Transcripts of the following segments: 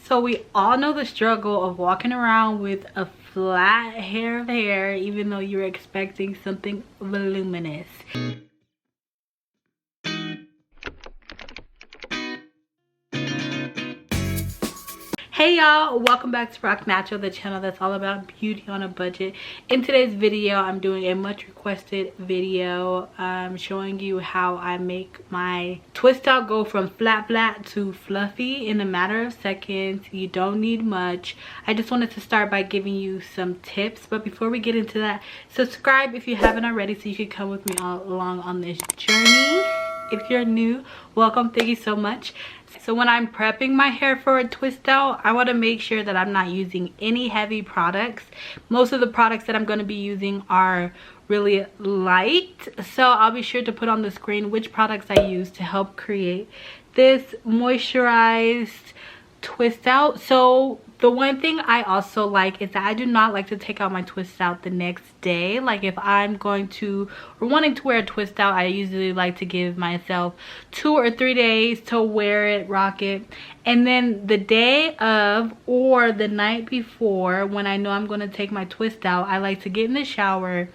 So we all know the struggle of walking around with a flat hair even though you're expecting something voluminous. Hey y'all, welcome back to Rock Natural, the channel that's all about beauty on a budget. In today's video, I'm doing a much requested video showing you how I make my twist out go from flat to fluffy in a matter of seconds. You don't need much. I just wanted to start by giving you some tips, but before we get into that, subscribe if you haven't already so you can come with me all along on this journey. If you're new, welcome, thank you so much. So when I'm prepping my hair for a twist out, I want to make sure that I'm not using any heavy products. Most of the products that I'm going to be using are really light, so I'll be sure to put on the screen which products I use to help create this moisturized twist out. So the one thing I also like is that I do not like to take out my twist out the next day. Like if I'm going to or wanting to wear a twist out, I usually like to give myself 2 or 3 days to wear it, rock it, and then the day of or the night before, when I know I'm going to take my twist out, I like to get in the shower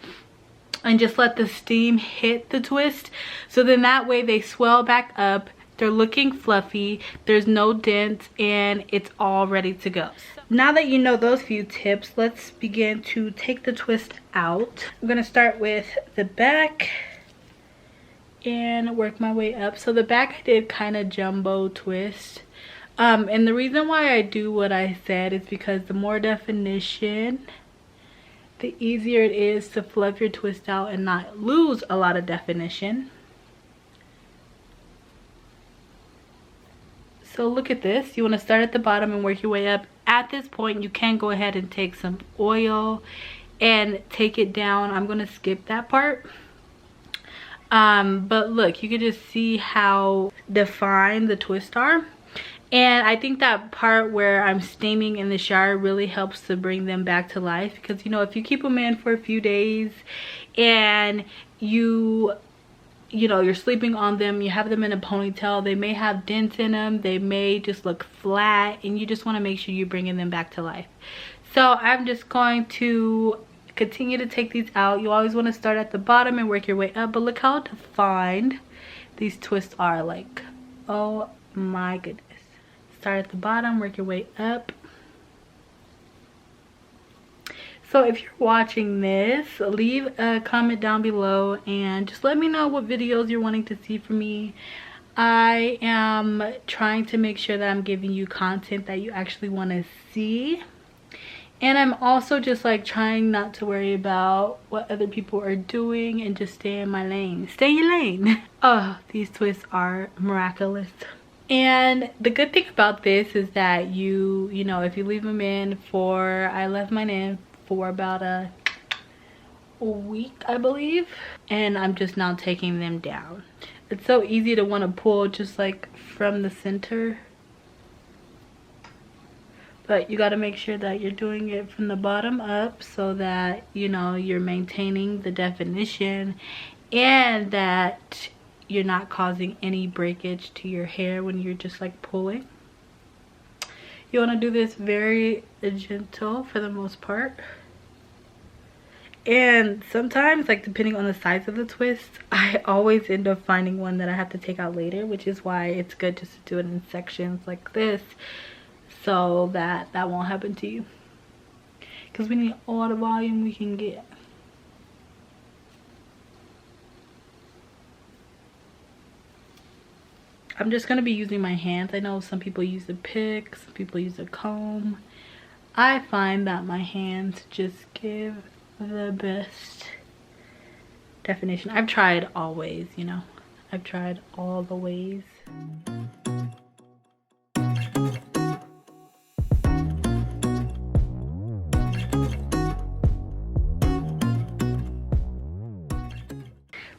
and just let the steam hit the twist, so then that way they swell back up, they're looking fluffy, there's no dents, and it's all ready to go. Now that you know those few tips, let's begin to take the twist out. I'm going to start with the back and work my way up. So the back I did kind of jumbo twist. And the reason why I do what I said is because the more definition, the easier it is to fluff your twist out and not lose a lot of definition. So look at this. You want to start at the bottom and work your way up. At this point, you can go ahead and take some oil and take it down. I'm going to skip that part. But look, you can just see how defined the twists are. And I think that part where I'm steaming in the shower really helps to bring them back to life. Because, you know, if you keep them in for a few days and you're sleeping on them, you have them in a ponytail, they may have dents in them, they may just look flat, and you just want to make sure you're bringing them back to life. So I'm just going to continue to take these out. You always want to start at the bottom and work your way up, but look how defined these twists are. Like, oh my goodness. Start at the bottom, work your way up. So if you're watching this, leave a comment down below and just let me know what videos you're wanting to see from me. I am trying to make sure that I'm giving you content that you actually want to see. And I'm also just like trying not to worry about what other people are doing and just stay in my lane. Stay in your lane. Oh, these twists are miraculous. And the good thing about this is that if you leave them in for, I left mine in for about a week, I believe, and I'm just now taking them down. It's so easy to want to pull just like from the center, but you got to make sure that you're doing it from the bottom up so that you're maintaining the definition and that you're not causing any breakage to your hair when you're just like pulling. You want to do this very gentle for the most part. And sometimes, like depending on the size of the twist, I always end up finding one that I have to take out later, which is why it's good just to do it in sections like this so that that won't happen to you. Because we need all the volume we can get. I'm just going to be using my hands. I know some people use a pick, some people use a comb. I find that my hands just give the best definition. I've tried all ways, I've tried all the ways.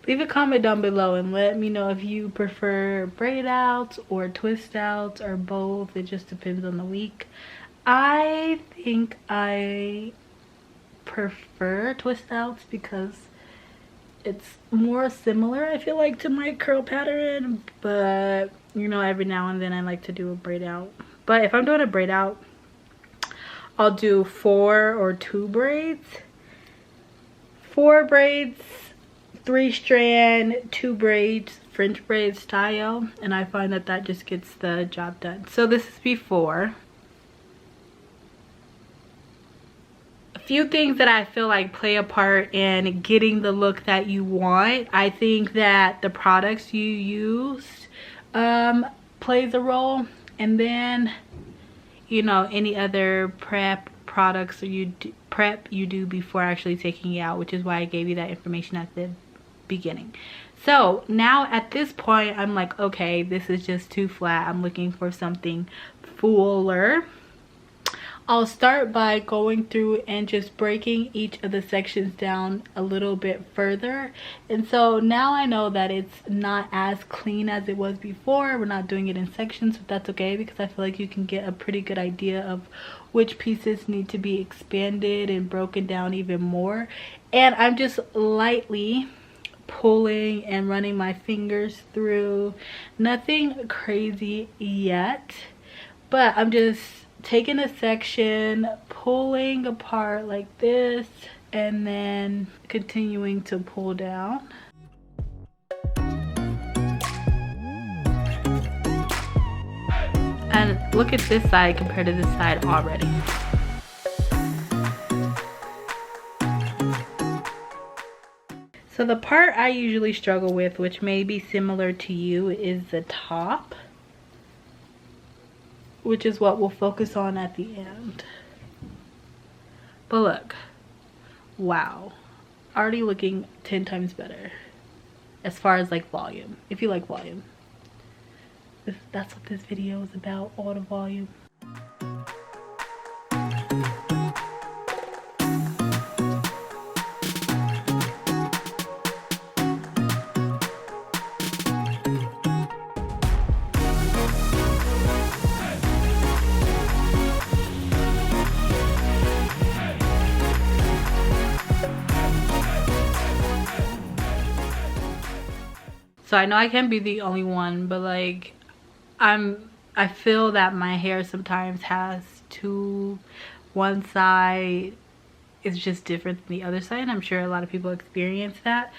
Leave a comment down below and let me know if you prefer braid outs or twist outs or both. It just depends on the week. I think I prefer twist outs because it's more similar, I feel like, to my curl pattern, but every now and then I like to do a braid out. But if I'm doing a braid out, I'll do 4 or 2 braids. 4 braids, 3 strand, 2 braids, French braid style, and I find that that just gets the job done. So this is before. A few things that I feel like play a part in getting the look that you want. I think that the products you use plays a role, and then, you know, any other prep products or prep you do before actually taking it out, which is why I gave you that information at the beginning. So now at this point, I'm like, okay, this is just too flat. I'm looking for something fuller. I'll start by going through and just breaking each of the sections down a little bit further. And so now I know that it's not as clean as it was before. We're not doing it in sections, but that's okay, because I feel like you can get a pretty good idea of which pieces need to be expanded and broken down even more. And I'm just lightly pulling and running my fingers through. Nothing crazy yet, but I'm just taking a section, pulling apart like this, and then continuing to pull down. And look at this side compared to this side already. So the part I usually struggle with, which may be similar to you, is the top, which is what we'll focus on at the end. But look, wow, already looking 10 times better as far as like volume. If you like volume, that's what this video is about, all the volume. So I know I can't be the only one, but like I feel that my hair sometimes has one side is just different than the other side. I'm sure a lot of people experience that,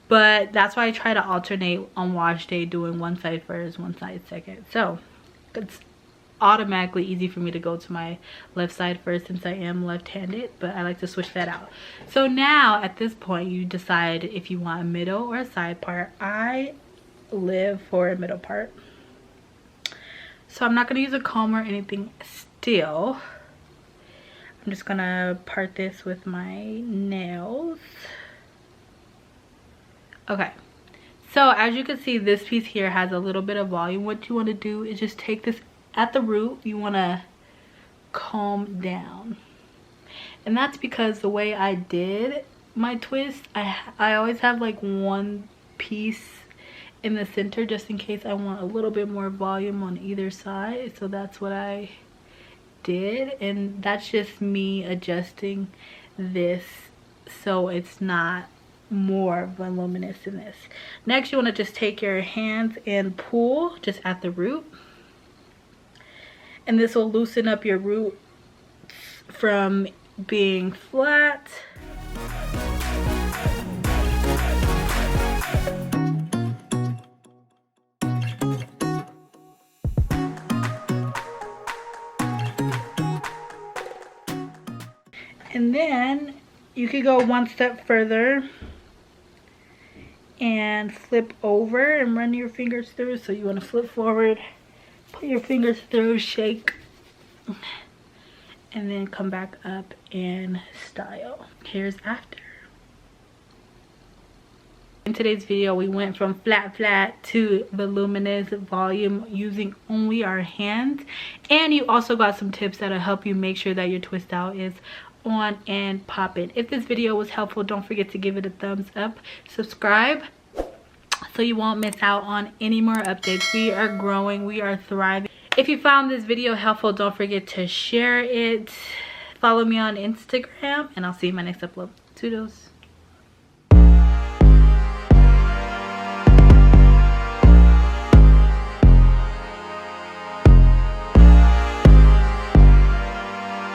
but that's why I try to alternate on wash day, doing one side first, one side second. So it's automatically easy for me to go to my left side first since I am left-handed, but I like to switch that out. So now at this point you decide if you want a middle or a side part. I live for a middle part, so I'm not going to use a comb or anything still. I'm just gonna part this with my nails. Okay, so as you can see, this piece here has a little bit of volume. What you want to do is just take this at the root, you want to comb down. And that's because the way I did my twist, I always have like one piece in the center just in case I want a little bit more volume on either side. So that's what I did, and that's just me adjusting this so it's not more voluminous in this. Next, you want to just take your hands and pull just at the root, and this will loosen up your root from being flat. And then you could go one step further and flip over and run your fingers through. So you want to flip forward, put your fingers through, shake, and then come back up and style. Here's after. In today's video, we went from flat to voluminous volume using only our hands. And you also got some tips that'll help you make sure that your twist out is on and popping. If this video was helpful, don't forget to give it a thumbs up. Subscribe so you won't miss out on any more updates. We are growing, we are thriving. If you found this video helpful, don't forget to share it. Follow me on Instagram, and I'll see you in my next upload. Toodles.